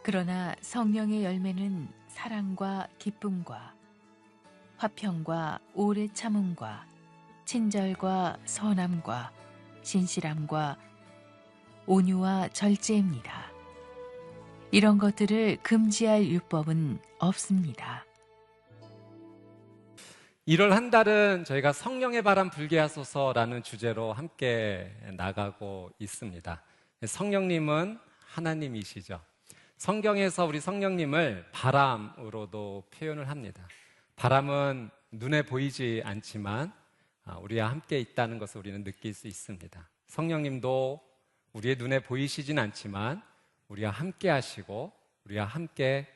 그러나 성령의 열매는 사랑과 기쁨과 화평과 오래 참음과 친절과 선함과 신실함과 온유와 절제입니다. 이런 것들을 금지할 율법은 없습니다. 1월 한 달은 저희가 성령의 바람 불게 하소서라는 주제로 함께 나가고 있습니다. 성령님은 하나님이시죠. 성경에서 우리 성령님을 바람으로도 표현을 합니다. 바람은 눈에 보이지 않지만 우리와 함께 있다는 것을 우리는 느낄 수 있습니다. 성령님도 우리의 눈에 보이시진 않지만 우리와 함께 하시고 우리와 함께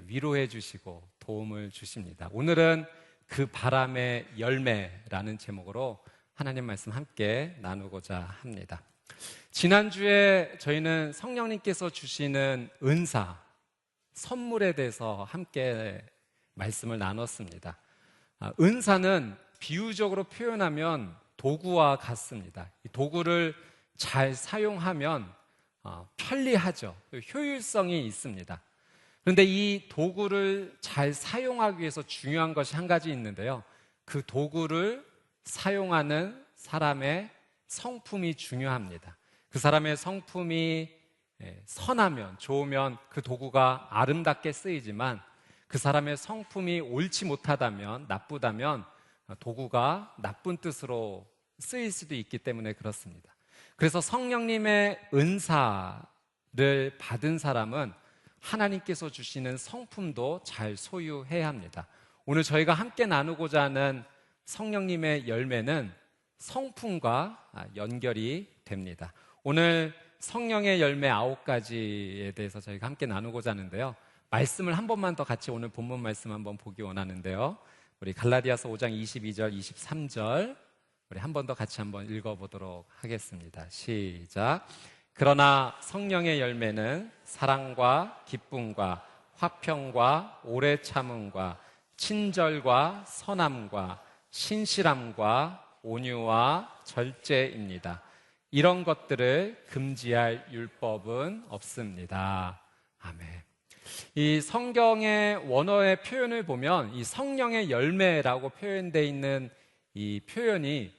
위로해 주시고 도움을 주십니다. 오늘은 그 바람의 열매라는 제목으로 하나님 말씀 함께 나누고자 합니다. 지난주에 저희는 성령님께서 주시는 은사, 선물에 대해서 함께 말씀을 나눴습니다. 은사는 비유적으로 표현하면 도구와 같습니다. 이 도구를 잘 사용하면 편리하죠. 효율성이 있습니다. 그런데 이 도구를 잘 사용하기 위해서 중요한 것이 한 가지 있는데요. 그 도구를 사용하는 사람의 성품이 중요합니다. 그 사람의 성품이 선하면, 좋으면 그 도구가 아름답게 쓰이지만 그 사람의 성품이 옳지 못하다면, 나쁘다면 도구가 나쁜 뜻으로 쓰일 수도 있기 때문에 그렇습니다. 그래서 성령님의 은사를 받은 사람은 하나님께서 주시는 성품도 잘 소유해야 합니다. 오늘 저희가 함께 나누고자 하는 성령님의 열매는 성품과 연결이 됩니다. 오늘 성령의 열매 9가지에 대해서 저희가 함께 나누고자 하는데요. 말씀을 한 번만 더 같이 오늘 본문 말씀 한번 보기 원하는데요. 우리 갈라디아서 5장 22절, 23절 우리 한 번 더 같이 한번 읽어보도록 하겠습니다. 시작. 그러나 성령의 열매는 사랑과 기쁨과 화평과 오래 참음과 친절과 선함과 신실함과 온유와 절제입니다. 이런 것들을 금지할 율법은 없습니다. 아멘. 이 성경의 원어의 표현을 보면 이 성령의 열매라고 표현되어 있는 이 표현이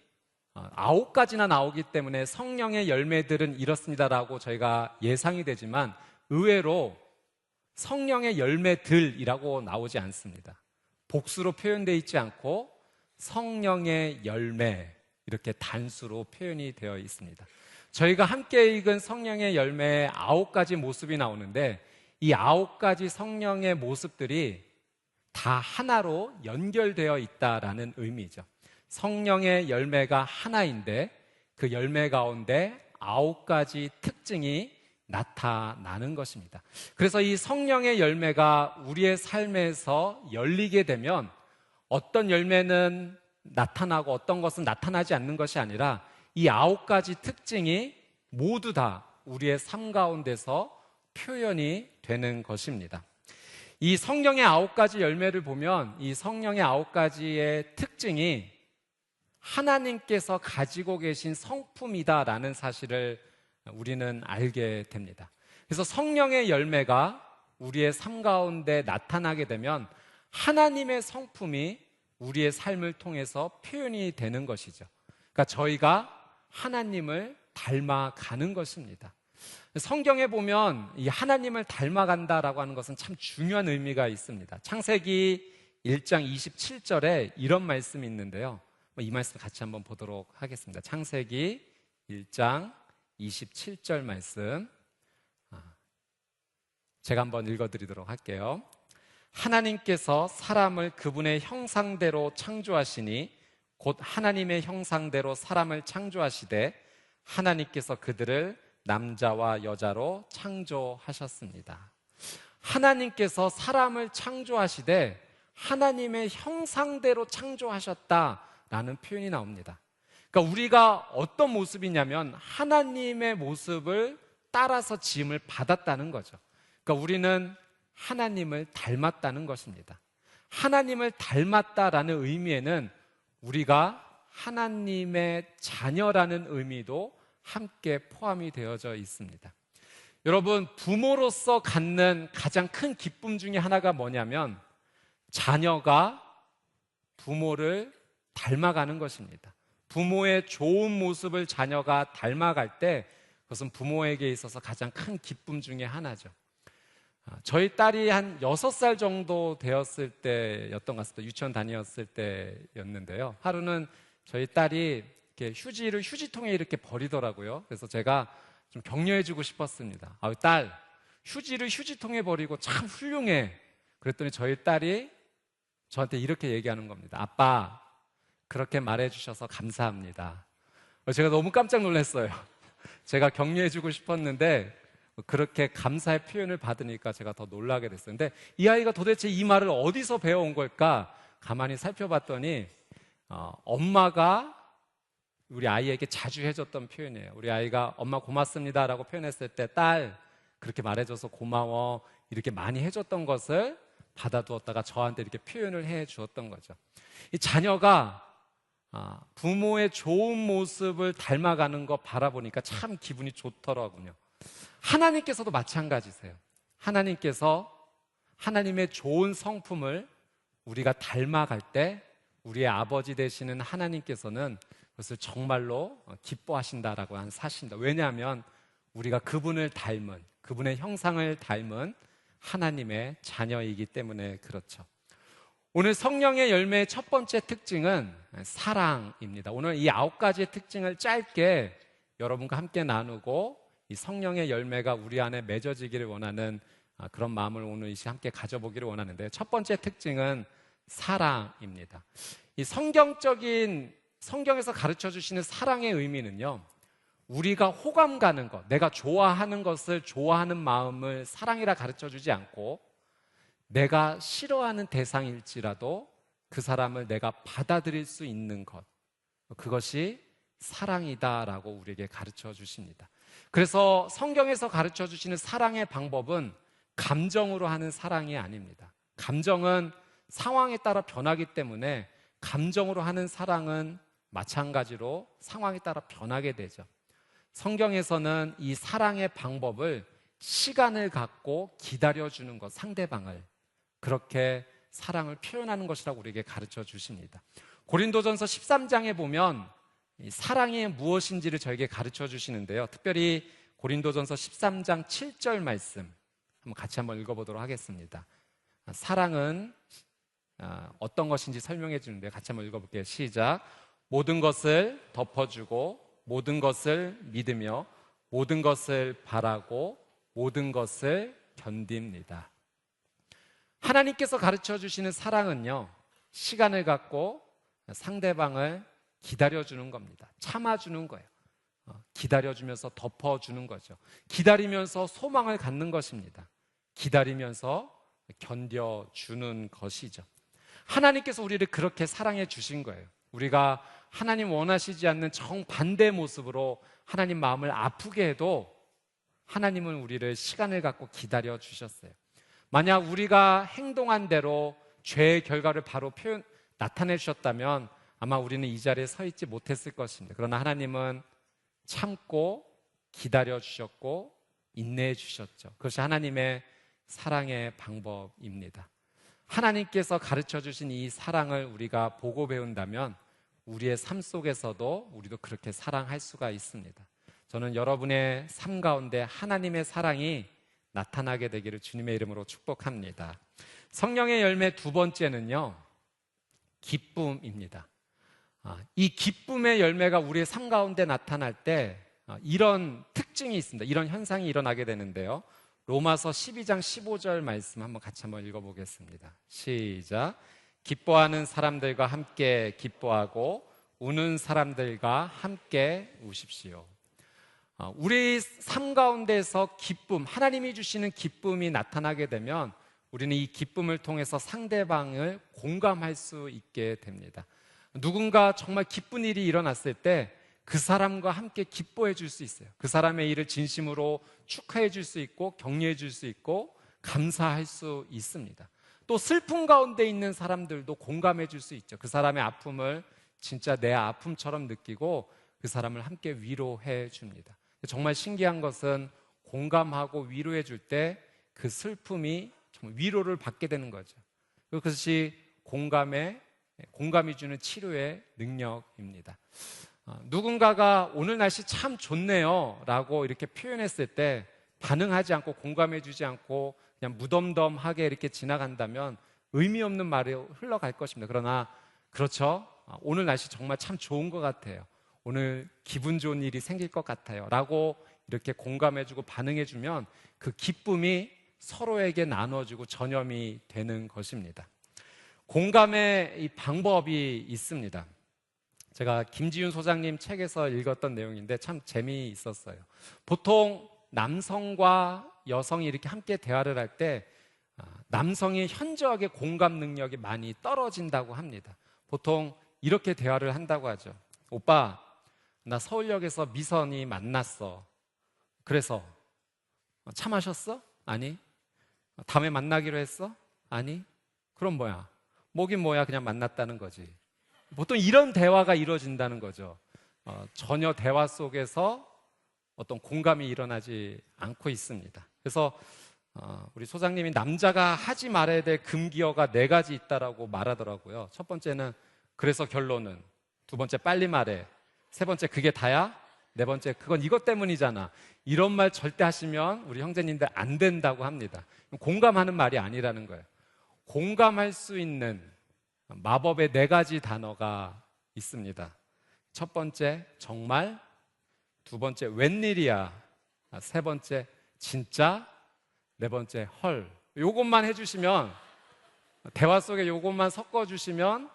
9가지나 나오기 때문에 성령의 열매들은 이렇습니다라고 저희가 예상이 되지만 의외로 성령의 열매들이라고 나오지 않습니다. 복수로 표현되어 있지 않고 성령의 열매 이렇게 단수로 표현이 되어 있습니다. 저희가 함께 읽은 성령의 열매의 9가지 모습이 나오는데 이 9가지 성령의 모습들이 다 하나로 연결되어 있다라는 의미죠. 성령의 열매가 하나인데 그 열매 가운데 9가지 특징이 나타나는 것입니다. 그래서 이 성령의 열매가 우리의 삶에서 열리게 되면 어떤 열매는 나타나고 어떤 것은 나타나지 않는 것이 아니라 이 9가지 특징이 모두 다 우리의 삶 가운데서 표현이 되는 것입니다. 이 성령의 9가지 열매를 보면 이 성령의 9가지의 특징이 하나님께서 가지고 계신 성품이다라는 사실을 우리는 알게 됩니다. 그래서 성령의 열매가 우리의 삶 가운데 나타나게 되면 하나님의 성품이 우리의 삶을 통해서 표현이 되는 것이죠. 그러니까 저희가 하나님을 닮아가는 것입니다. 성경에 보면 이 하나님을 닮아간다라고 하는 것은 참 중요한 의미가 있습니다. 창세기 1장 27절에 이런 말씀이 있는데요. 이 말씀 같이 한번 보도록 하겠습니다. 창세기 1장 27절 말씀 제가 한번 읽어드리도록 할게요. 하나님께서 사람을 그분의 형상대로 창조하시니 곧 하나님의 형상대로 사람을 창조하시되 하나님께서 그들을 남자와 여자로 창조하셨습니다. 하나님께서 사람을 창조하시되 하나님의 형상대로 창조하셨다라는 표현이 나옵니다. 그러니까 우리가 어떤 모습이냐면 하나님의 모습을 따라서 지음을 받았다는 거죠. 그러니까 우리는 하나님을 닮았다는 것입니다. 하나님을 닮았다라는 의미에는 우리가 하나님의 자녀라는 의미도 함께 포함이 되어져 있습니다. 여러분, 부모로서 갖는 가장 큰 기쁨 중에 하나가 뭐냐면 자녀가 부모를 닮아가는 것입니다. 부모의 좋은 모습을 자녀가 닮아갈 때 그것은 부모에게 있어서 가장 큰 기쁨 중에 하나죠. 저희 딸이 한 6살 정도 되었을 때였던 것 같습니다. 유치원 다녔을 때였는데요. 하루는 저희 딸이 이렇게 휴지를 휴지통에 이렇게 버리더라고요. 그래서 제가 좀 격려해주고 싶었습니다. 딸, 휴지를 휴지통에 버리고 참 훌륭해. 그랬더니 저희 딸이 저한테 이렇게 얘기하는 겁니다. 아빠, 그렇게 말해주셔서 감사합니다. 제가 너무 깜짝 놀랐어요. 제가 격려해주고 싶었는데 그렇게 감사의 표현을 받으니까 제가 더 놀라게 됐어요. 근데 이 아이가 도대체 이 말을 어디서 배워온 걸까? 가만히 살펴봤더니 엄마가 우리 아이에게 자주 해줬던 표현이에요. 우리 아이가 엄마 고맙습니다 라고 표현했을 때 딸, 그렇게 말해줘서 고마워 이렇게 많이 해줬던 것을 받아두었다가 저한테 이렇게 표현을 해주었던 거죠. 이 자녀가 부모의 좋은 모습을 닮아가는 거 바라보니까 참 기분이 좋더라고요. 하나님께서도 마찬가지세요. 하나님께서 하나님의 좋은 성품을 우리가 닮아갈 때 우리의 아버지 되시는 하나님께서는 그것을 정말로 기뻐하신다라고 한 사실입니다. 왜냐하면 우리가 그분을 닮은, 그분의 형상을 닮은 하나님의 자녀이기 때문에 그렇죠. 오늘 성령의 열매의 첫 번째 특징은 사랑입니다. 오늘 이 9가지의 특징을 짧게 여러분과 함께 나누고 이 성령의 열매가 우리 안에 맺어지기를 원하는 그런 마음을 오늘 이 시간 함께 가져보기를 원하는데, 첫 번째 특징은 사랑입니다. 이 성경에서 가르쳐 주시는 사랑의 의미는요, 우리가 호감 가는 것, 내가 좋아하는 것을 좋아하는 마음을 사랑이라 가르쳐 주지 않고 내가 싫어하는 대상일지라도 그 사람을 내가 받아들일 수 있는 것, 그것이 사랑이다라고 우리에게 가르쳐 주십니다. 그래서 성경에서 가르쳐 주시는 사랑의 방법은 감정으로 하는 사랑이 아닙니다. 감정은 상황에 따라 변하기 때문에 감정으로 하는 사랑은 마찬가지로 상황에 따라 변하게 되죠. 성경에서는 이 사랑의 방법을 시간을 갖고 기다려주는 것, 상대방을 그렇게 사랑을 표현하는 것이라고 우리에게 가르쳐 주십니다. 고린도전서 13장에 보면 이 사랑이 무엇인지를 저에게 가르쳐 주시는데요. 특별히 고린도전서 13장 7절 말씀 같이 한번 읽어보도록 하겠습니다. 사랑은 어떤 것인지 설명해 주는데 같이 한번 읽어볼게요. 시작. 모든 것을 덮어주고 모든 것을 믿으며 모든 것을 바라고 모든 것을 견딥니다. 하나님께서 가르쳐 주시는 사랑은요, 시간을 갖고 상대방을 기다려주는 겁니다. 참아주는 거예요. 기다려주면서 덮어주는 거죠. 기다리면서 소망을 갖는 것입니다. 기다리면서 견뎌주는 것이죠. 하나님께서 우리를 그렇게 사랑해 주신 거예요. 우리가 하나님 원하시지 않는 정반대 모습으로 하나님 마음을 아프게 해도 하나님은 우리를 시간을 갖고 기다려 주셨어요. 만약 우리가 행동한 대로 죄의 결과를 바로 나타내 주셨다면 아마 우리는 이 자리에 서 있지 못했을 것입니다. 그러나 하나님은 참고 기다려 주셨고 인내해 주셨죠. 그것이 하나님의 사랑의 방법입니다. 하나님께서 가르쳐 주신 이 사랑을 우리가 보고 배운다면 우리의 삶 속에서도 우리도 그렇게 사랑할 수가 있습니다. 저는 여러분의 삶 가운데 하나님의 사랑이 나타나게 되기를 주님의 이름으로 축복합니다. 성령의 열매 두 번째는요, 기쁨입니다. 이 기쁨의 열매가 우리의 삶 가운데 나타날 때 이런 특징이 있습니다. 이런 현상이 일어나게 되는데요. 로마서 12장 15절 말씀 한번 읽어보겠습니다. 시작. 기뻐하는 사람들과 함께 기뻐하고 우는 사람들과 함께 우십시오. 우리 삶 가운데서 기쁨, 하나님이 주시는 기쁨이 나타나게 되면 우리는 이 기쁨을 통해서 상대방을 공감할 수 있게 됩니다. 누군가 정말 기쁜 일이 일어났을 때 그 사람과 함께 기뻐해 줄 수 있어요. 그 사람의 일을 진심으로 축하해 줄 수 있고 격려해 줄 수 있고 감사할 수 있습니다. 또 슬픔 가운데 있는 사람들도 공감해 줄 수 있죠. 그 사람의 아픔을 진짜 내 아픔처럼 느끼고 그 사람을 함께 위로해 줍니다. 정말 신기한 것은 공감하고 위로해 줄 때 그 슬픔이 정말 위로를 받게 되는 거죠. 그것이 공감이 주는 치료의 능력입니다. 누군가가 오늘 날씨 참 좋네요 라고 이렇게 표현했을 때 반응하지 않고 공감해 주지 않고 그냥 무덤덤하게 이렇게 지나간다면 의미 없는 말이 흘러갈 것입니다. 그러나 그렇죠, 오늘 날씨 정말 참 좋은 것 같아요, 오늘 기분 좋은 일이 생길 것 같아요 라고 이렇게 공감해주고 반응해주면 그 기쁨이 서로에게 나눠주고 전염이 되는 것입니다. 공감의 이 방법이 있습니다. 제가 김지윤 소장님 책에서 읽었던 내용인데 참 재미있었어요. 보통 남성과 여성이 이렇게 함께 대화를 할 때 남성이 현저하게 공감 능력이 많이 떨어진다고 합니다. 보통 이렇게 대화를 한다고 하죠. 오빠, 나 서울역에서 미선이 만났어. 그래서 차 마셨어? 아니. 다음에 만나기로 했어? 아니. 그럼 뭐야? 뭐긴 뭐야, 그냥 만났다는 거지. 보통 이런 대화가 이루어진다는 거죠. 전혀 대화 속에서 어떤 공감이 일어나지 않고 있습니다. 그래서 우리 소장님이 남자가 하지 말아야 될 금기어가 4가지 있다라고 말하더라고요. 첫 번째는 그래서 결론은, 두 번째 빨리 말해, 세 번째 그게 다야, 네 번째 그건 이것 때문이잖아. 이런 말 절대 하시면 우리 형제님들 안 된다고 합니다. 공감하는 말이 아니라는 거예요. 공감할 수 있는 마법의 4가지 단어가 있습니다. 첫 번째 정말, 두 번째 웬일이야, 세 번째 진짜, 네 번째 헐. 요것만 해주시면, 대화 속에 요것만 섞어주시면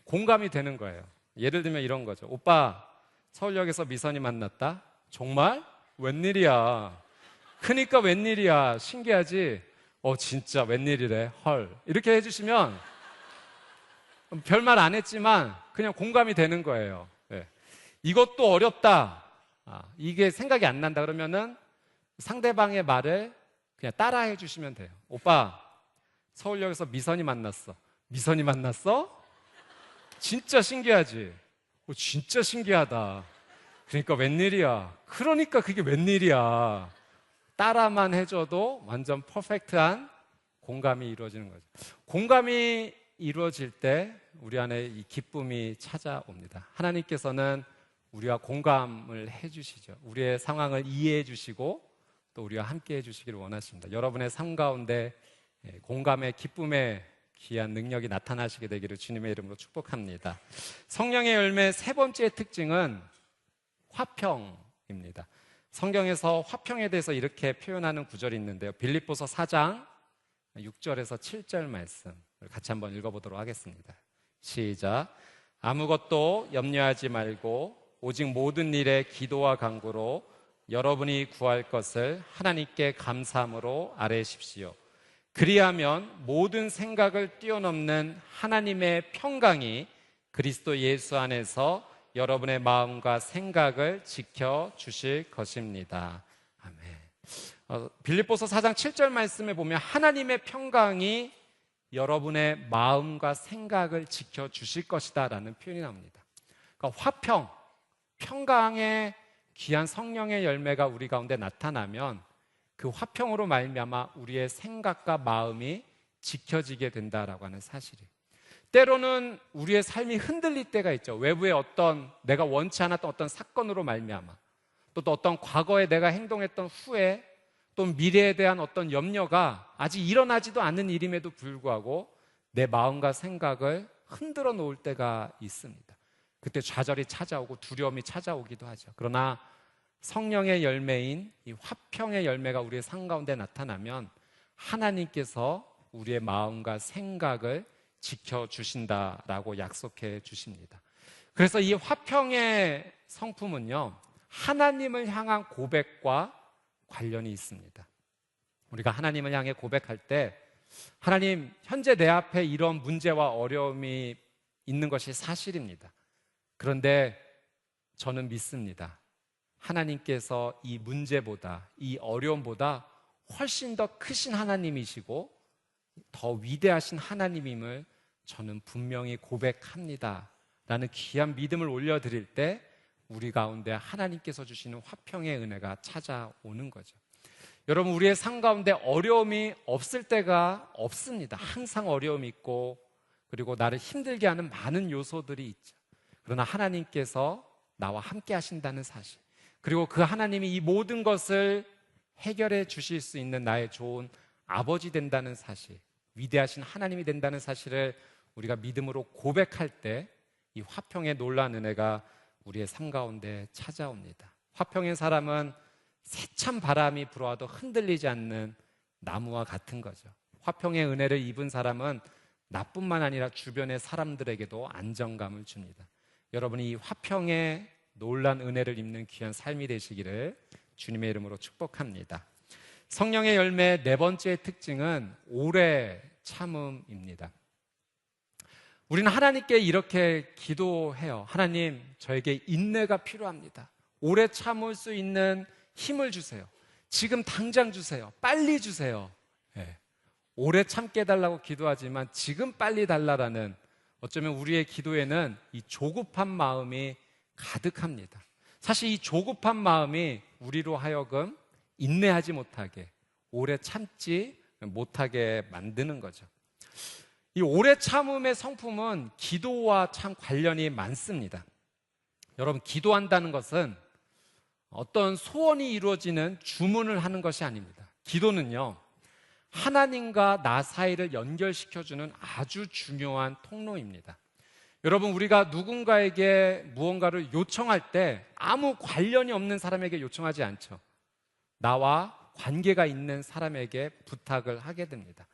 공감이 되는 거예요. 예를 들면 이런 거죠. 오빠, 서울역에서 미선이 만났다. 정말? 웬일이야. 그러니까 웬일이야. 신기하지? 진짜 웬일이래. 헐. 이렇게 해주시면 별말 안 했지만 그냥 공감이 되는 거예요. 네. 이것도 어렵다. 이게 생각이 안 난다 그러면은 상대방의 말을 그냥 따라해 주시면 돼요. 오빠, 서울역에서 미선이 만났어. 미선이 만났어? 진짜 신기하지? 진짜 신기하다. 그러니까 웬일이야. 그러니까 그게 웬일이야. 따라만 해줘도 완전 퍼펙트한 공감이 이루어지는 거죠. 공감이 이루어질 때 우리 안에 이 기쁨이 찾아옵니다. 하나님께서는 우리와 공감을 해주시죠. 우리의 상황을 이해해 주시고 또 우리와 함께 해주시기를 원하십니다. 여러분의 삶 가운데 공감의 기쁨의 귀한 능력이 나타나시게 되기를 주님의 이름으로 축복합니다. 성령의 열매 3번째 특징은 화평입니다. 성경에서 화평에 대해서 이렇게 표현하는 구절이 있는데요. 빌립보서 4장 6절에서 7절 말씀 같이 한번 읽어보도록 하겠습니다. 시작. 아무것도 염려하지 말고 오직 모든 일에 기도와 간구로 여러분이 구할 것을 하나님께 감사함으로 아뢰십시오. 그리하면 모든 생각을 뛰어넘는 하나님의 평강이 그리스도 예수 안에서 여러분의 마음과 생각을 지켜주실 것입니다. 아멘. 빌립보서 4장 7절 말씀에 보면 하나님의 평강이 여러분의 마음과 생각을 지켜주실 것이다 라는 표현이 나옵니다. 그러니까 화평, 평강의 귀한 성령의 열매가 우리 가운데 나타나면 그 화평으로 말미암아 우리의 생각과 마음이 지켜지게 된다라고 하는 사실이에요. 때로는 우리의 삶이 흔들릴 때가 있죠. 외부의 어떤 내가 원치 않았던 어떤 사건으로 말미암아, 또 어떤 과거에 내가 행동했던 후에, 또 미래에 대한 어떤 염려가 아직 일어나지도 않는 일임에도 불구하고 내 마음과 생각을 흔들어 놓을 때가 있습니다. 그때 좌절이 찾아오고 두려움이 찾아오기도 하죠. 그러나 성령의 열매인 이 화평의 열매가 우리의 삶 가운데 나타나면 하나님께서 우리의 마음과 생각을 지켜주신다라고 약속해 주십니다. 그래서 이 화평의 성품은요, 하나님을 향한 고백과 관련이 있습니다. 우리가 하나님을 향해 고백할 때 하나님, 현재 내 앞에 이런 문제와 어려움이 있는 것이 사실입니다. 그런데 저는 믿습니다. 하나님께서 이 문제보다, 이 어려움보다 훨씬 더 크신 하나님이시고 더 위대하신 하나님임을 저는 분명히 고백합니다 라는 귀한 믿음을 올려드릴 때 우리 가운데 하나님께서 주시는 화평의 은혜가 찾아오는 거죠. 여러분, 우리의 삶 가운데 어려움이 없을 때가 없습니다. 항상 어려움이 있고, 그리고 나를 힘들게 하는 많은 요소들이 있죠. 그러나 하나님께서 나와 함께 하신다는 사실, 그리고 그 하나님이 이 모든 것을 해결해 주실 수 있는 나의 좋은 아버지 된다는 사실, 위대하신 하나님이 된다는 사실을 우리가 믿음으로 고백할 때 이 화평의 놀라운 은혜가 우리의 삶 가운데 찾아옵니다. 화평의 사람은 세찬 바람이 불어와도 흔들리지 않는 나무와 같은 거죠. 화평의 은혜를 입은 사람은 나뿐만 아니라 주변의 사람들에게도 안정감을 줍니다. 여러분이 이 화평의 놀란 은혜를 입는 귀한 삶이 되시기를 주님의 이름으로 축복합니다. 성령의 열매 네 번째 특징은 오래 참음입니다. 우리는 하나님께 이렇게 기도해요. 하나님, 저에게 인내가 필요합니다. 오래 참을 수 있는 힘을 주세요. 지금 당장 주세요. 빨리 주세요. 네. 오래 참게 해달라고 기도하지만 지금 빨리 달라라는, 어쩌면 우리의 기도에는 이 조급한 마음이 가득합니다. 사실 이 조급한 마음이 우리로 하여금 인내하지 못하게, 오래 참지 못하게 만드는 거죠. 이 오래 참음의 성품은 기도와 참 관련이 많습니다. 여러분, 기도한다는 것은 어떤 소원이 이루어지는 주문을 하는 것이 아닙니다. 기도는요, 하나님과 나 사이를 연결시켜주는 아주 중요한 통로입니다. 여러분, 우리가 누군가에게 무언가를 요청할 때 아무 관련이 없는 사람에게 요청하지 않죠. 나와 관계가 있는 사람에게 부탁을 하게 됩니다.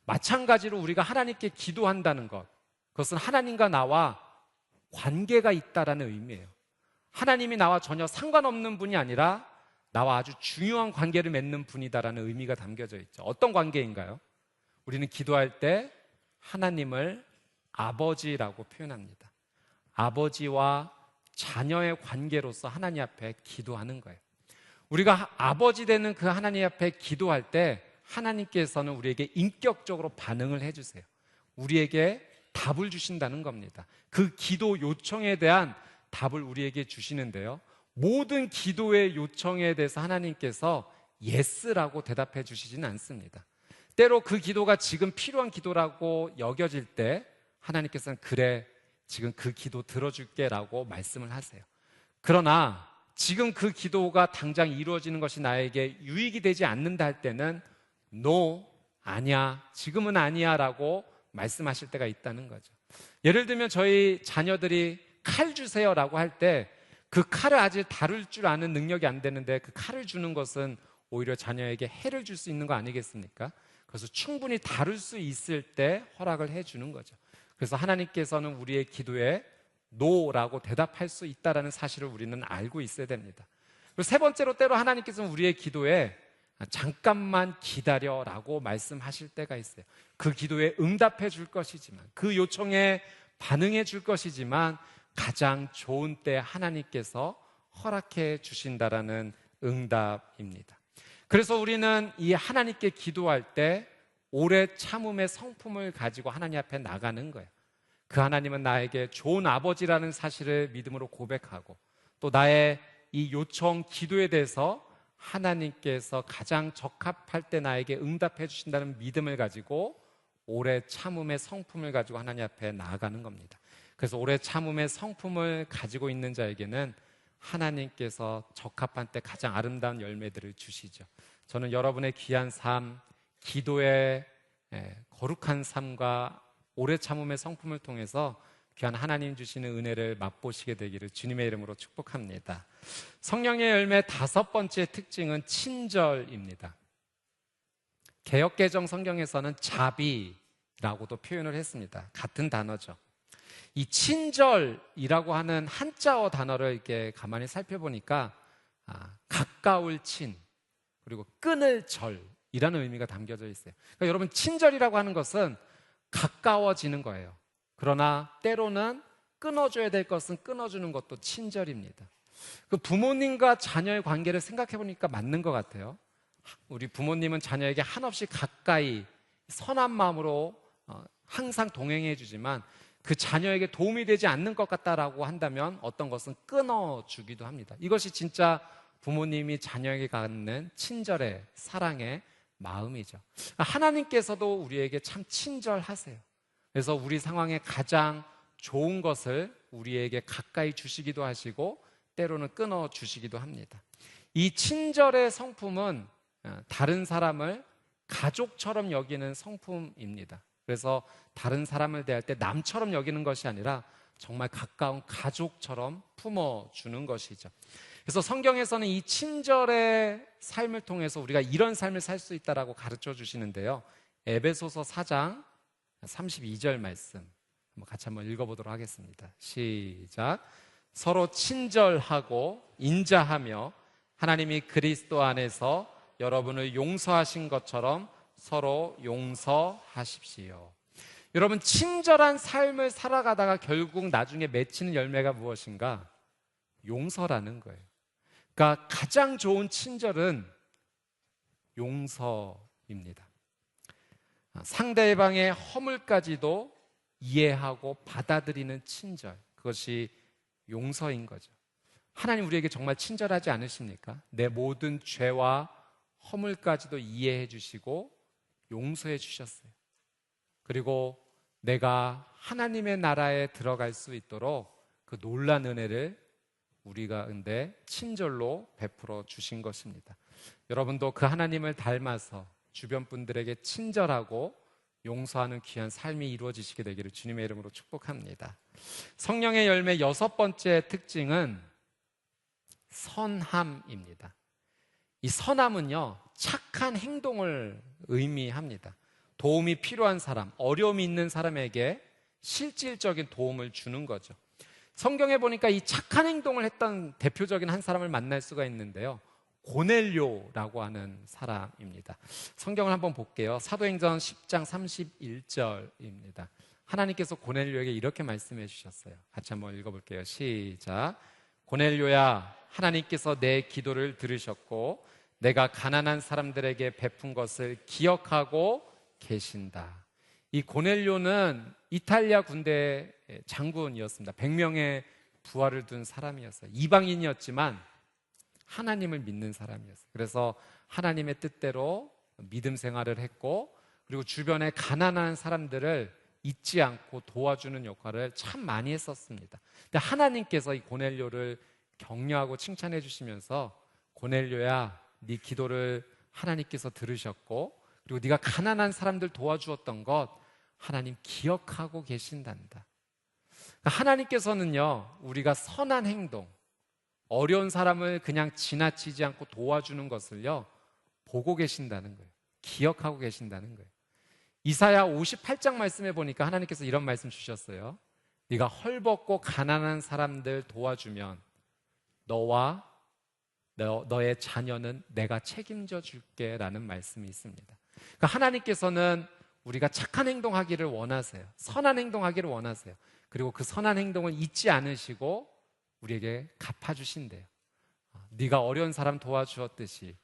마찬가지로 우리가 하나님께 기도한다는 것, 그것은 하나님과 나와 관계가 있다라는 의미예요. 하나님이 나와 전혀 상관없는 분이 아니라 나와 아주 중요한 관계를 맺는 분이다라는 의미가 담겨져 있죠. 어떤 관계인가요? 우리는 기도할 때 하나님을 아버지라고 표현합니다. 아버지와 자녀의 관계로서 하나님 앞에 기도하는 거예요. 우리가 아버지 되는 그 하나님 앞에 기도할 때 하나님께서는 우리에게 인격적으로 반응을 해주세요. 우리에게 답을 주신다는 겁니다. 그 기도 요청에 대한 답을 우리에게 주시는데요, 모든 기도의 요청에 대해서 하나님께서 예스라고 대답해 주시지는 않습니다. 때로 그 기도가 지금 필요한 기도라고 여겨질 때 하나님께서는 그래, 지금 그 기도 들어줄게 라고 말씀을 하세요. 그러나 지금 그 기도가 당장 이루어지는 것이 나에게 유익이 되지 않는다 할 때는 No, 아니야, 지금은 아니야 라고 말씀하실 때가 있다는 거죠. 예를 들면 저희 자녀들이 칼 주세요 라고 할 때 그 칼을 아직 다룰 줄 아는 능력이 안 되는데 그 칼을 주는 것은 오히려 자녀에게 해를 줄 수 있는 거 아니겠습니까? 그래서 충분히 다룰 수 있을 때 허락을 해주는 거죠. 그래서 하나님께서는 우리의 기도에 노라고 대답할 수 있다는 사실을 우리는 알고 있어야 됩니다. 그리고 세 번째로, 때로 하나님께서는 우리의 기도에 잠깐만 기다려라고 말씀하실 때가 있어요. 그 기도에 응답해 줄 것이지만, 그 요청에 반응해 줄 것이지만 가장 좋은 때 하나님께서 허락해 주신다라는 응답입니다. 그래서 우리는 이 하나님께 기도할 때 오래 참음의 성품을 가지고 하나님 앞에 나가는 거예요. 그 하나님은 나에게 좋은 아버지라는 사실을 믿음으로 고백하고, 또 나의 이 요청, 기도에 대해서 하나님께서 가장 적합할 때 나에게 응답해 주신다는 믿음을 가지고 오래 참음의 성품을 가지고 하나님 앞에 나아가는 겁니다. 그래서 오래 참음의 성품을 가지고 있는 자에게는 하나님께서 적합한 때 가장 아름다운 열매들을 주시죠. 저는 여러분의 귀한 삶, 기도의 거룩한 삶과 오래 참음의 성품을 통해서 귀한 하나님 주시는 은혜를 맛보시게 되기를 주님의 이름으로 축복합니다. 성령의 열매 다섯 번째 특징은 친절입니다. 개역개정 성경에서는 자비라고도 표현을 했습니다. 같은 단어죠. 이 친절이라고 하는 한자어 단어를 이렇게 가만히 살펴보니까 가까울 친, 그리고 끊을 절이라는 의미가 담겨져 있어요. 그러니까 여러분, 친절이라고 하는 것은 가까워지는 거예요. 그러나 때로는 끊어줘야 될 것은 끊어주는 것도 친절입니다. 그 부모님과 자녀의 관계를 생각해 보니까 맞는 것 같아요. 우리 부모님은 자녀에게 한없이 가까이 선한 마음으로 항상 동행해 주지만 그 자녀에게 도움이 되지 않는 것 같다라고 한다면 어떤 것은 끊어주기도 합니다. 이것이 진짜 부모님이 자녀에게 갖는 친절의 사랑의 마음이죠. 하나님께서도 우리에게 참 친절하세요. 그래서 우리 상황에 가장 좋은 것을 우리에게 가까이 주시기도 하시고 때로는 끊어 주시기도 합니다. 이 친절의 성품은 다른 사람을 가족처럼 여기는 성품입니다. 그래서 다른 사람을 대할 때 남처럼 여기는 것이 아니라 정말 가까운 가족처럼 품어주는 것이죠. 그래서 성경에서는 이 친절의 삶을 통해서 우리가 이런 삶을 살 수 있다라고 가르쳐 주시는데요. 에베소서 4장 32절 말씀 같이 한번 읽어보도록 하겠습니다. 시작. 서로 친절하고 인자하며 하나님이 그리스도 안에서 여러분을 용서하신 것처럼 서로 용서하십시오. 여러분, 친절한 삶을 살아가다가 결국 나중에 맺히는 열매가 무엇인가? 용서라는 거예요. 그러니까 가장 좋은 친절은 용서입니다. 상대방의 허물까지도 이해하고 받아들이는 친절, 그것이 용서인 거죠. 하나님 우리에게 정말 친절하지 않으십니까? 내 모든 죄와 허물까지도 이해해 주시고 용서해 주셨어요. 그리고 내가 하나님의 나라에 들어갈 수 있도록 그 놀라운 은혜를 우리가 근데 친절로 베풀어 주신 것입니다. 여러분도 그 하나님을 닮아서 주변 분들에게 친절하고 용서하는 귀한 삶이 이루어지시게 되기를 주님의 이름으로 축복합니다. 성령의 열매 6번째 특징은 선함입니다. 이 선함은요, 착한 행동을 의미합니다. 도움이 필요한 사람, 어려움이 있는 사람에게 실질적인 도움을 주는 거죠. 성경에 보니까 이 착한 행동을 했던 대표적인 한 사람을 만날 수가 있는데요. 고넬료라고 하는 사람입니다. 성경을 한번 볼게요. 사도행전 10장 31절입니다. 하나님께서 고넬료에게 이렇게 말씀해 주셨어요. 같이 한번 읽어볼게요. 시작. 고넬료야, 하나님께서 내 기도를 들으셨고 내가 가난한 사람들에게 베푼 것을 기억하고 계신다. 이 고넬료는 이탈리아 군대 장군이었습니다. 100명의 부하를 둔 사람이었어요. 이방인이었지만 하나님을 믿는 사람이었어요. 그래서 하나님의 뜻대로 믿음 생활을 했고, 그리고 주변에 가난한 사람들을 잊지 않고 도와주는 역할을 참 많이 했었습니다. 근데 하나님께서 이 고넬료를 격려하고 칭찬해 주시면서 고넬료야, 네 기도를 하나님께서 들으셨고 그리고 네가 가난한 사람들 도와주었던 것 하나님 기억하고 계신단다. 그러니까 하나님께서는요, 우리가 선한 행동, 어려운 사람을 그냥 지나치지 않고 도와주는 것을요 보고 계신다는 거예요. 기억하고 계신다는 거예요. 이사야 58장 말씀에 보니까 하나님께서 이런 말씀 주셨어요. 네가 헐벗고 가난한 사람들 도와주면 너와 너의 자녀는 내가 책임져 줄게 라는 말씀이 있습니다. 그러니까 하나님께서는 우리가 착한 행동하기를 원하세요. 선한 행동하기를 원하세요. 그리고 그 선한 행동을 잊지 않으시고 우리에게 갚아주신대요. 네가 어려운 사람 도와주었듯이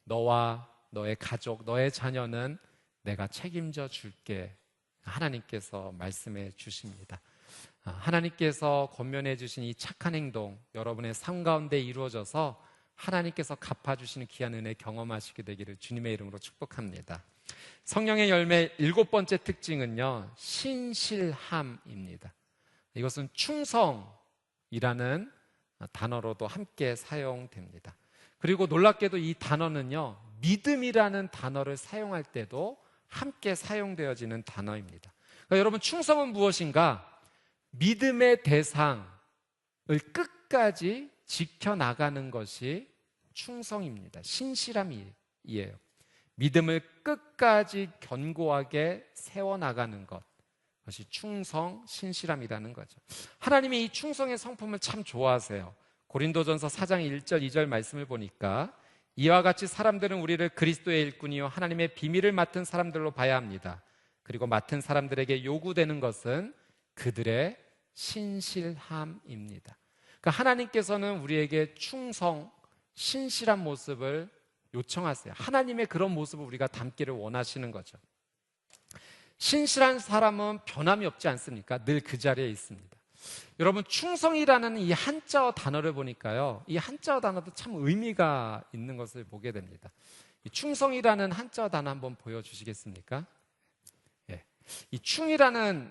너와 너의 가족, 너의 자녀는 내가 책임져 줄게. 하나님께서 말씀해 주십니다. 하나님께서 권면해 주신 이 착한 행동, 여러분의 삶 가운데 이루어져서 하나님께서 갚아주시는 귀한 은혜 경험하시게 되기를 주님의 이름으로 축복합니다. 성령의 열매 7번째 특징은요, 신실함입니다. 이것은 충성이라는 단어로도 함께 사용됩니다. 그리고 놀랍게도 이 단어는요, 믿음이라는 단어를 사용할 때도 함께 사용되어지는 단어입니다. 그러니까 여러분, 충성은 무엇인가? 믿음의 대상을 끝까지 지켜나가는 것이 충성입니다. 신실함이에요. 믿음을 끝까지 견고하게 세워나가는 것, 그것이 충성, 신실함이라는 거죠. 하나님이 이 충성의 성품을 참 좋아하세요. 고린도전서 4장 1절 2절 말씀을 보니까 이와 같이 사람들은 우리를 그리스도의 일꾼이요 하나님의 비밀을 맡은 사람들로 봐야 합니다. 그리고 맡은 사람들에게 요구되는 것은 그들의 신실함입니다. 그러니까 하나님께서는 우리에게 충성, 신실한 모습을 요청하세요. 하나님의 그런 모습을 우리가 담기를 원하시는 거죠. 신실한 사람은 변함이 없지 않습니까? 늘 그 자리에 있습니다. 여러분, 충성이라는 이 한자어 단어를 보니까요, 이 한자어 단어도 참 의미가 있는 것을 보게 됩니다. 이 충성이라는 한자어 단어 한번 보여주시겠습니까? 예. 이 충이라는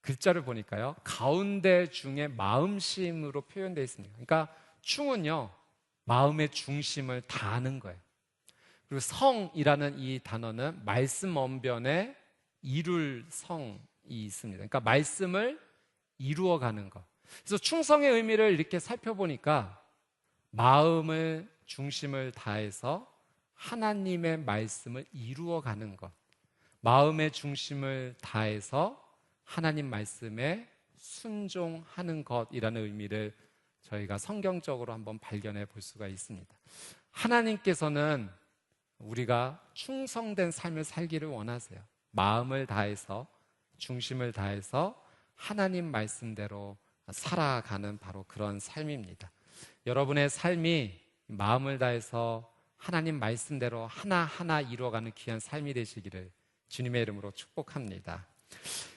글자를 보니까요, 가운데 중에 마음심으로 표현되어 있습니다. 그러니까 충은요, 마음의 중심을 다하는 거예요. 그리고 성이라는 이 단어는 말씀 언변에 이룰 성이 있습니다. 그러니까 말씀을 이루어가는 것. 그래서 충성의 의미를 이렇게 살펴보니까 마음을 중심을 다해서 하나님의 말씀을 이루어가는 것, 마음의 중심을 다해서 하나님 말씀에 순종하는 것이라는 의미를 저희가 성경적으로 한번 발견해 볼 수가 있습니다. 하나님께서는 우리가 충성된 삶을 살기를 원하세요. 마음을 다해서, 중심을 다해서 하나님 말씀대로 살아가는 바로 그런 삶입니다. 여러분의 삶이 마음을 다해서 하나님 말씀대로 하나하나 이루어가는 귀한 삶이 되시기를 주님의 이름으로 축복합니다.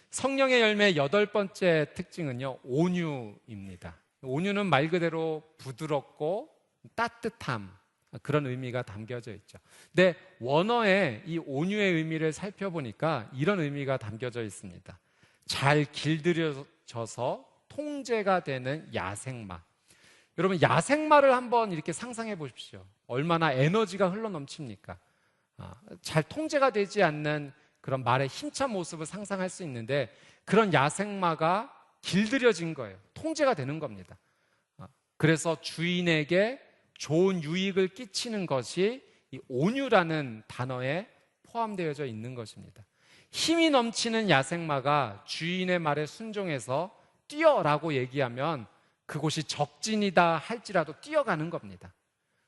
성령의 열매 8번째 특징은요, 온유입니다. 온유는 말 그대로 부드럽고 따뜻함, 그런 의미가 담겨져 있죠. 근데 원어의 이 온유의 의미를 살펴보니까 이런 의미가 담겨져 있습니다. 잘 길들여져서 통제가 되는 야생마. 여러분, 야생마를 한번 이렇게 상상해 보십시오. 얼마나 에너지가 흘러넘칩니까? 잘 통제가 되지 않는 그런 말의 힘찬 모습을 상상할 수 있는데, 그런 야생마가 길들여진 거예요. 통제가 되는 겁니다. 그래서 주인에게 좋은 유익을 끼치는 것이 이 온유라는 단어에 포함되어져 있는 것입니다. 힘이 넘치는 야생마가 주인의 말에 순종해서 뛰어라고 얘기하면 그곳이 적진이다 할지라도 뛰어가는 겁니다.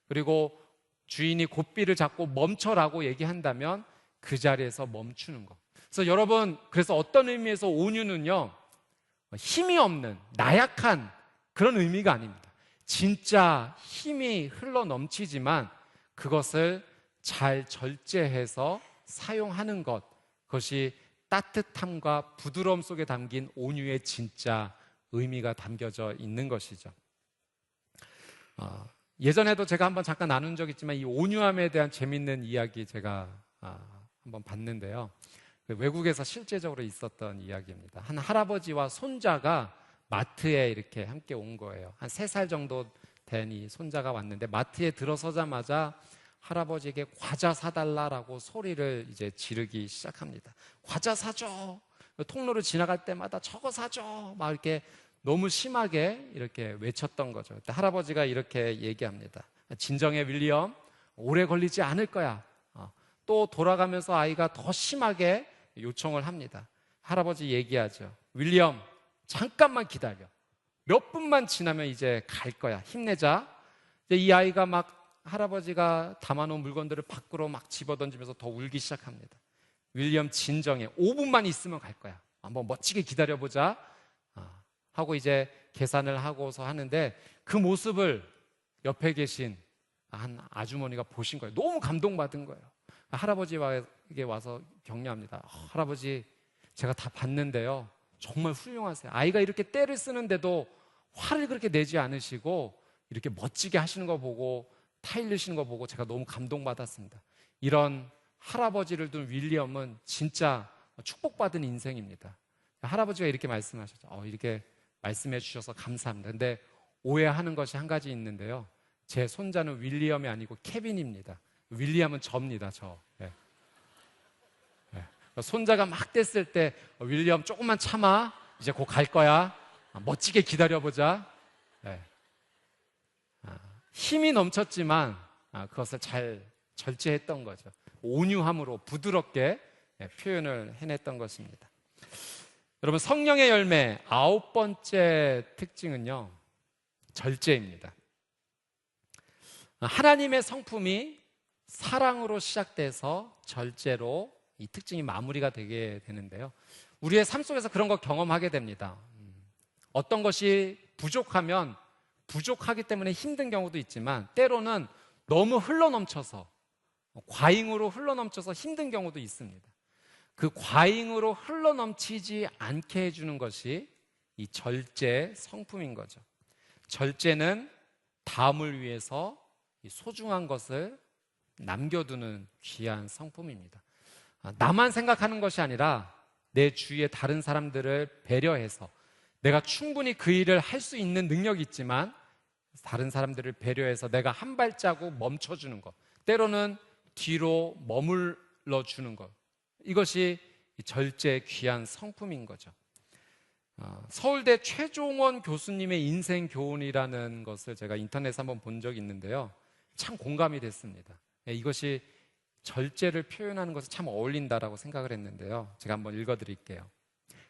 그리고 주인이 고삐를 잡고 멈춰라고 얘기한다면 그 자리에서 멈추는 것. 그래서 여러분, 그래서 어떤 의미에서 온유는요, 힘이 없는, 나약한 그런 의미가 아닙니다. 진짜 힘이 흘러 넘치지만 그것을 잘 절제해서 사용하는 것, 그것이 따뜻함과 부드러움 속에 담긴 온유의 진짜 의미가 담겨져 있는 것이죠. 예전에도 제가 한번 잠깐 나눈 적 있지만 이 온유함에 대한 재밌는 이야기 제가 한번 봤는데요. 외국에서 실제적으로 있었던 이야기입니다. 한 할아버지와 손자가 마트에 이렇게 함께 온 거예요. 한 3살 정도 된 이 손자가 왔는데 마트에 들어서자마자 할아버지에게 과자 사달라라고 소리를 이제 지르기 시작합니다. 과자 사줘. 통로를 지나갈 때마다 저거 사줘. 막 이렇게 너무 심하게 이렇게 외쳤던 거죠. 그때 할아버지가 이렇게 얘기합니다. 진정해, 윌리엄. 오래 걸리지 않을 거야. 또 돌아가면서 아이가 더 심하게 요청을 합니다. 할아버지 얘기하죠. 윌리엄, 잠깐만 기다려. 몇 분만 지나면 이제 갈 거야. 힘내자. 이 아이가 막 할아버지가 담아놓은 물건들을 밖으로 막 집어던지면서 더 울기 시작합니다. 윌리엄, 진정해. 5분만 있으면 갈 거야. 한번 멋지게 기다려보자. 하고 이제 계산을 하고서 하는데 그 모습을 옆에 계신 한 아주머니가 보신 거예요. 너무 감동받은 거예요. 할아버지에게 와서 격려합니다. 할아버지, 제가 다 봤는데요. 정말 훌륭하세요. 아이가 이렇게 떼를 쓰는데도 화를 그렇게 내지 않으시고 이렇게 멋지게 하시는 거 보고 타일르시는 거 보고 제가 너무 감동받았습니다. 이런 할아버지를 둔 윌리엄은 진짜 축복받은 인생입니다. 할아버지가 이렇게 말씀하셨죠. 이렇게 말씀해 주셔서 감사합니다. 근데 오해하는 것이 한 가지 있는데요. 제 손자는 윌리엄이 아니고 케빈입니다. 윌리엄은 저입니다. 저. 네. 네. 손자가 막 뗐을 때 윌리엄 조금만 참아. 이제 곧 갈 거야. 멋지게 기다려보자. 네. 힘이 넘쳤지만 그것을 잘 절제했던 거죠. 온유함으로 부드럽게 표현을 해냈던 것입니다. 여러분, 성령의 열매 9번째 특징은요, 절제입니다. 하나님의 성품이 사랑으로 시작돼서 절제로 이 특징이 마무리가 되게 되는데요. 우리의 삶 속에서 그런 거 경험하게 됩니다. 어떤 것이 부족하면 부족하기 때문에 힘든 경우도 있지만 때로는 너무 흘러넘쳐서 과잉으로 흘러넘쳐서 힘든 경우도 있습니다. 그 과잉으로 흘러넘치지 않게 해주는 것이 이 절제 성품인 거죠. 절제는 다음을 위해서 이 소중한 것을 남겨두는 귀한 성품입니다. 나만 생각하는 것이 아니라 내 주위의 다른 사람들을 배려해서 내가 충분히 그 일을 할 수 있는 능력이 있지만 다른 사람들을 배려해서 내가 한 발자국 멈춰주는 것, 때로는 뒤로 머물러 주는 것, 이것이 절제의 귀한 성품인 거죠. 서울대 최종원 교수님의 인생 교훈이라는 것을 제가 인터넷에 한번 본 적이 있는데요, 참 공감이 됐습니다. 이것이 절제를 표현하는 것에 참 어울린다라고 생각을 했는데요, 제가 한번 읽어드릴게요.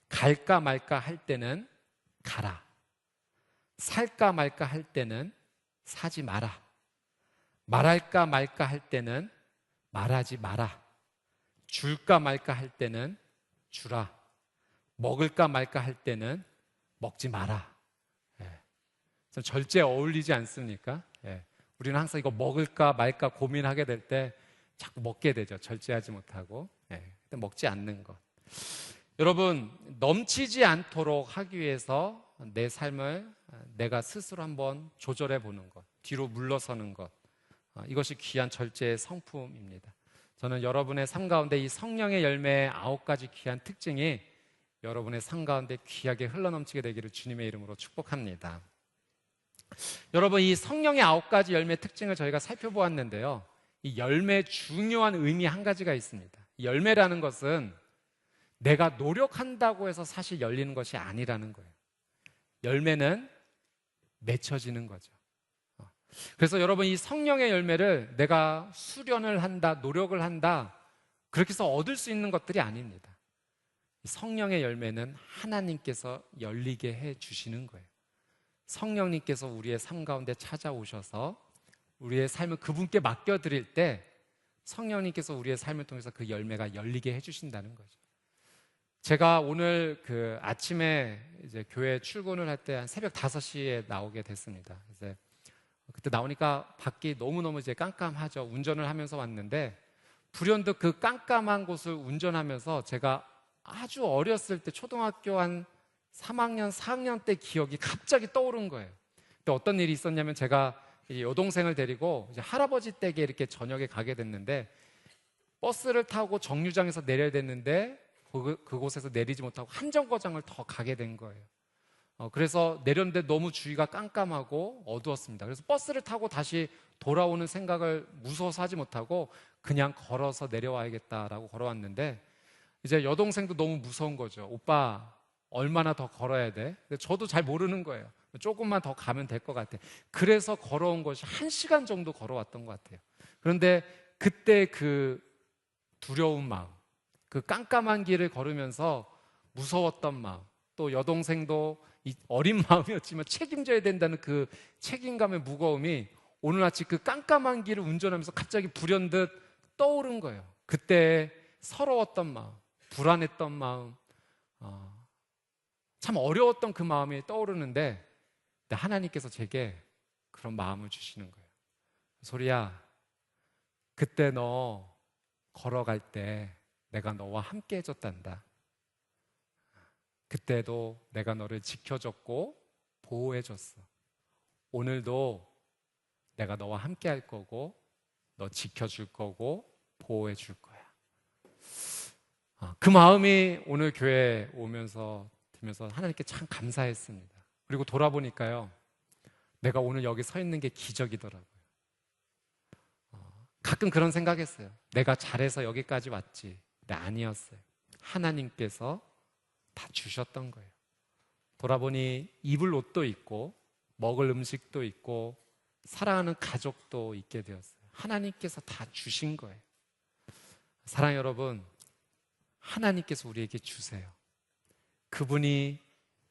갈까 말까 할 때는 가라. 살까 말까 할 때는 사지 마라. 말할까 말까 할 때는 말하지 마라. 줄까 말까 할 때는 주라. 먹을까 말까 할 때는 먹지 마라. 절제에 어울리지 않습니까? 우리는 항상 이거 먹을까 말까 고민하게 될 때 자꾸 먹게 되죠. 절제하지 못하고. 근데 먹지 않는 것. 여러분, 넘치지 않도록 하기 위해서 내 삶을 내가 스스로 한번 조절해 보는 것, 뒤로 물러서는 것, 이것이 귀한 절제의 성품입니다. 저는 여러분의 삶 가운데 이 성령의 열매의 9가지 귀한 특징이 여러분의 삶 가운데 귀하게 흘러넘치게 되기를 주님의 이름으로 축복합니다. 여러분, 이 성령의 9가지 열매의 특징을 저희가 살펴보았는데요, 이 열매의 중요한 의미 한 가지가 있습니다. 이 열매라는 것은 내가 노력한다고 해서 사실 열리는 것이 아니라는 거예요. 열매는 맺혀지는 거죠. 그래서 여러분, 이 성령의 열매를 내가 수련을 한다, 노력을 한다, 그렇게 해서 얻을 수 있는 것들이 아닙니다. 성령의 열매는 하나님께서 열리게 해 주시는 거예요. 성령님께서 우리의 삶 가운데 찾아오셔서 우리의 삶을 그분께 맡겨드릴 때 성령님께서 우리의 삶을 통해서 그 열매가 열리게 해 주신다는 거죠. 제가 오늘 아침에 이제 교회 출근을 할 때 한 새벽 5시에 나오게 됐습니다. 그래서 그때 나오니까 밖이 너무너무 이제 깜깜하죠. 운전을 하면서 왔는데 불현듯 그 깜깜한 곳을 운전하면서 제가 아주 어렸을 때 초등학교 한 3학년, 4학년 때 기억이 갑자기 떠오른 거예요. 근데 어떤 일이 있었냐면 제가 여동생을 데리고 이제 할아버지 댁에 이렇게 저녁에 가게 됐는데 버스를 타고 정류장에서 내려야 됐는데 그곳에서 내리지 못하고 한 정거장을 더 가게 된 거예요. 그래서 내렸는데 너무 주위가 깜깜하고 어두웠습니다. 그래서 버스를 타고 다시 돌아오는 생각을 무서워서 하지 못하고 그냥 걸어서 내려와야겠다라고 걸어왔는데 이제 여동생도 너무 무서운 거죠. 오빠 얼마나 더 걸어야 돼? 근데 저도 잘 모르는 거예요. 조금만 더 가면 될 것 같아. 그래서 걸어온 것이 1시간 정도 걸어왔던 것 같아요. 그런데 그때 그 두려운 마음, 그 깜깜한 길을 걸으면서 무서웠던 마음, 또 여동생도 어린 마음이었지만 책임져야 된다는 그 책임감의 무거움이 오늘 아침 그 깜깜한 길을 운전하면서 갑자기 불현듯 떠오른 거예요. 그때 서러웠던 마음, 불안했던 마음, 참 어려웠던 그 마음이 떠오르는데 하나님께서 제게 그런 마음을 주시는 거예요. 소리야, 그때 너 걸어갈 때 내가 너와 함께 해줬단다. 그때도 내가 너를 지켜줬고 보호해줬어. 오늘도 내가 너와 함께 할 거고 너 지켜줄 거고 보호해 줄 거야. 그 마음이 오늘 교회에 오면서 들면서 하나님께 참 감사했습니다. 그리고 돌아보니까요, 내가 오늘 여기 서 있는 게 기적이더라고요. 가끔 그런 생각했어요. 내가 잘해서 여기까지 왔지. 근데 아니었어요. 하나님께서 다 주셨던 거예요. 돌아보니 입을 옷도 있고 먹을 음식도 있고 사랑하는 가족도 있게 되었어요. 하나님께서 다 주신 거예요. 사랑하는 여러분, 하나님께서 우리에게 주세요. 그분이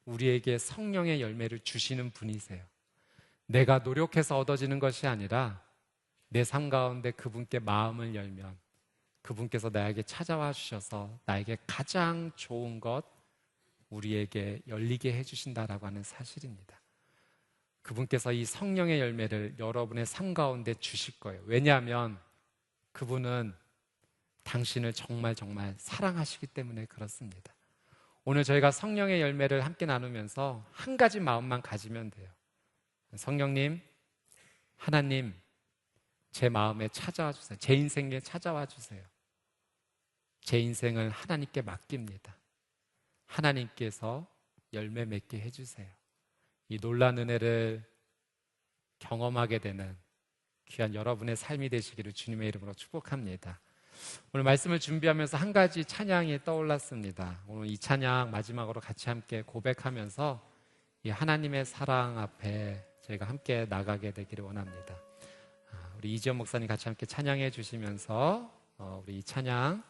우리에게 성령의 열매를 주시는 분이세요. 내가 노력해서 얻어지는 것이 아니라 내 삶 가운데 그분께 마음을 열면 그분께서 나에게 찾아와 주셔서 나에게 가장 좋은 것 우리에게 열리게 해주신다라고 하는 사실입니다. 그분께서 이 성령의 열매를 여러분의 삶 가운데 주실 거예요. 왜냐하면 그분은 당신을 정말 정말 사랑하시기 때문에 그렇습니다. 오늘 저희가 성령의 열매를 함께 나누면서 한 가지 마음만 가지면 돼요. 성령님, 하나님, 제 마음에 찾아와 주세요. 제 인생에 찾아와 주세요. 제 인생을 하나님께 맡깁니다. 하나님께서 열매 맺게 해주세요. 이 놀라운 은혜를 경험하게 되는 귀한 여러분의 삶이 되시기를 주님의 이름으로 축복합니다. 오늘 말씀을 준비하면서 한 가지 찬양이 떠올랐습니다. 오늘 이 찬양 마지막으로 같이 함께 고백하면서 이 하나님의 사랑 앞에 저희가 함께 나가게 되기를 원합니다. 우리 이지연 목사님 같이 함께 찬양해 주시면서 우리 이 찬양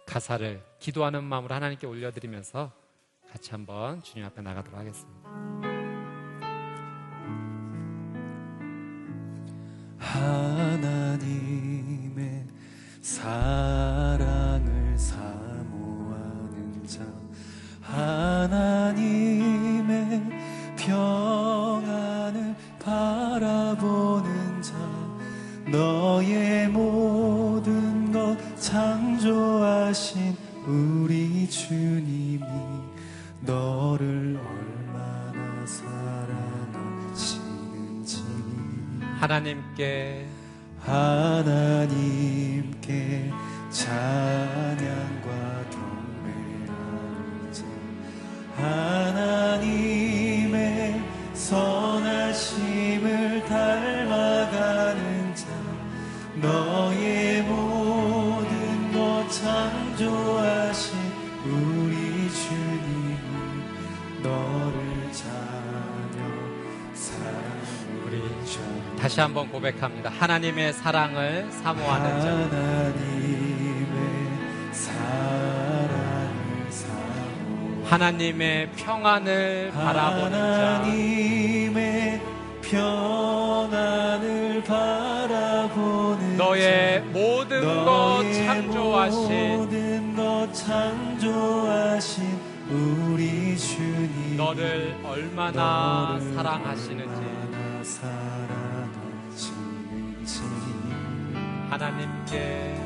가사를 기도하는 마음으로 하나님께 올려드리면서 같이 한번 주님 앞에 나가도록 하겠습니다. 하나님의 사랑을 사모하는 자, 하나님의 평안을 바라보는 자, 너의 모든 것 창조하신 우리 주님이 너를 얼마나 사랑하시는지 하나님께 찬양과 경배하는 자, 하나님의 선하심을 닮아가는 자, 너의 모든 것 창조하신 우리 주님이 너를 자녀 삼으셨네. 다시 한번 고백합니다. 하나님의 사랑을 사모하는 자, 하나님의 사랑을 사모하는 하나님의 평안을 바라보는 자, 하나님의 평안을 바라보는 너의 자, 모든 것 너의 창조하신 모든 것 창조하신 우리 주님 너를 얼마나 너를 사랑하시는지 얼마나 사랑하시는지 하나님께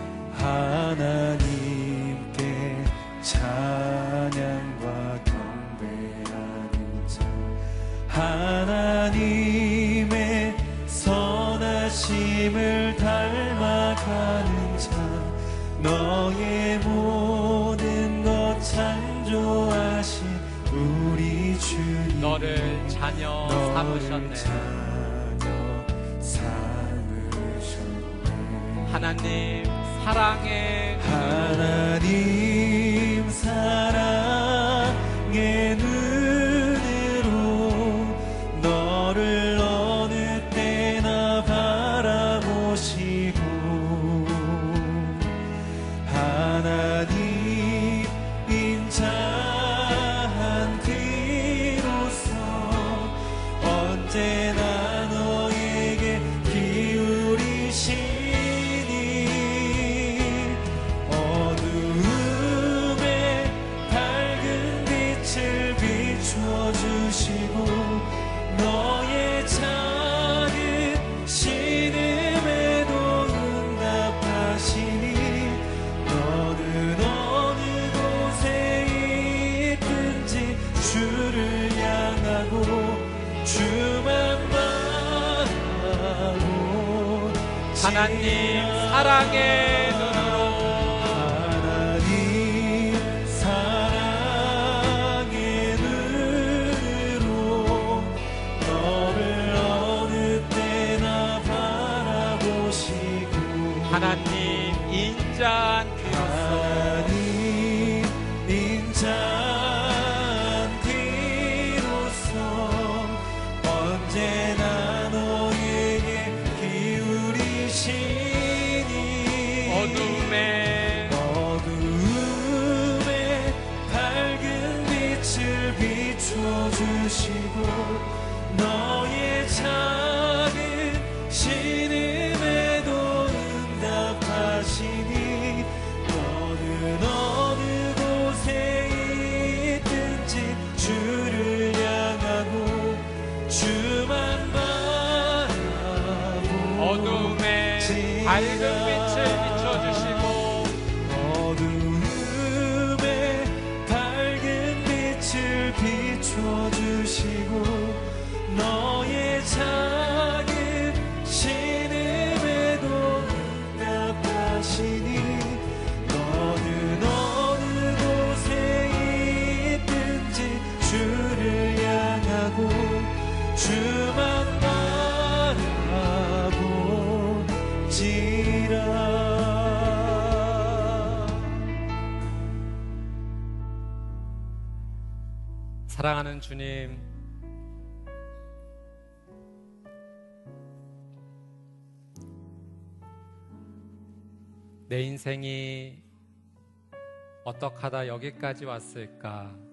찬양과 경배하는 자, 하나님의 선하심을 닮아가는 자, 너의 모든 것 창조하신 우리 주님 너를 자녀 삼으셨네. 하나님 사랑의 하나님 사랑의 눈으로 너를 어느 때나 바라보시고 하나님 인자한 귀로서 언제나 너에게 기울이시니 어두움에 밝은 빛을 비춰주시고 너의 작은 신음에도 응답하시니 너는 어느 곳에 있든지 주를 향하고 주만 바라보 하나님 사랑의 눈으로 하나님 사랑의 눈으로 너를 어느 때나 바라보시고 하나님 인자한 귀로서 하나님 인자한 귀로서 언제나 너에게 기울이시니 어두움에 밝은 빛을 비춰주시고 너의 작은 신음에도 응답하시니 너는 어느 곳에 있든지 주를 향하고 주만 바라보 어둠에 밝은 빛을 비춰주시고 어두움에 밝은 주만 바라보지라. 사랑하는 주님, 내 인생이 어떡하다 여기까지 왔을까?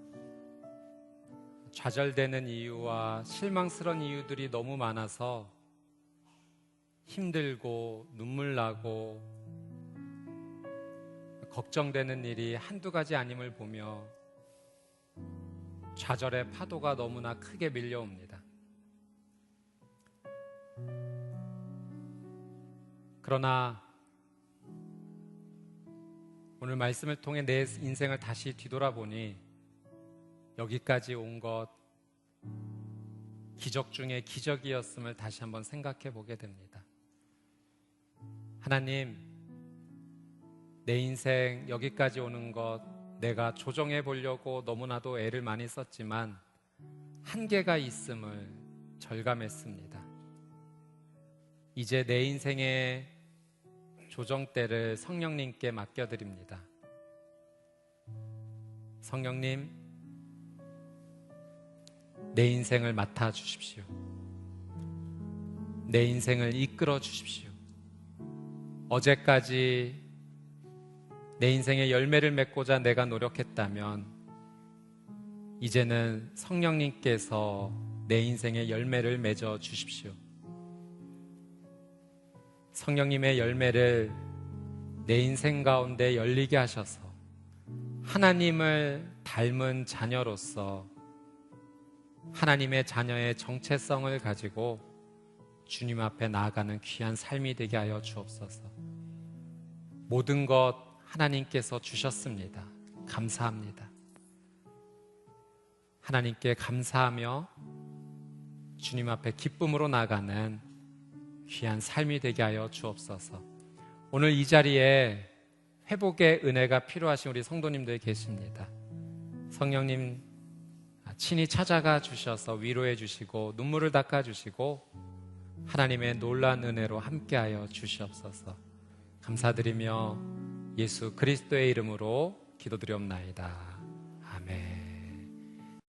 좌절되는 이유와 실망스러운 이유들이 너무 많아서 힘들고 눈물 나고 걱정되는 일이 한두 가지 아님을 보며 좌절의 파도가 너무나 크게 밀려옵니다. 그러나 오늘 말씀을 통해 내 인생을 다시 뒤돌아보니 여기까지 온 것 기적 중에 기적이었음을 다시 한번 생각해 보게 됩니다. 하나님, 내 인생 여기까지 오는 것 내가 조정해 보려고 너무나도 애를 많이 썼지만 한계가 있음을 절감했습니다. 이제 내 인생의 조정대를 성령님께 맡겨드립니다. 성령님, 내 인생을 맡아주십시오. 내 인생을 이끌어 주십시오. 어제까지 내 인생의 열매를 맺고자 내가 노력했다면 이제는 성령님께서 내 인생의 열매를 맺어 주십시오. 성령님의 열매를 내 인생 가운데 열리게 하셔서 하나님을 닮은 자녀로서 하나님의 자녀의 정체성을 가지고 주님 앞에 나아가는 귀한 삶이 되게 하여 주옵소서. 모든 것 하나님께서 주셨습니다. 감사합니다. 하나님께 감사하며 주님 앞에 기쁨으로 나가는 귀한 삶이 되게 하여 주옵소서. 오늘 이 자리에 회복의 은혜가 필요하신 우리 성도님들 계십니다. 성령님 친히 찾아가 주셔서 위로해 주시고 눈물을 닦아 주시고 하나님의 놀라운 은혜로 함께하여 주시옵소서. 감사드리며 예수 그리스도의 이름으로 기도드리옵나이다.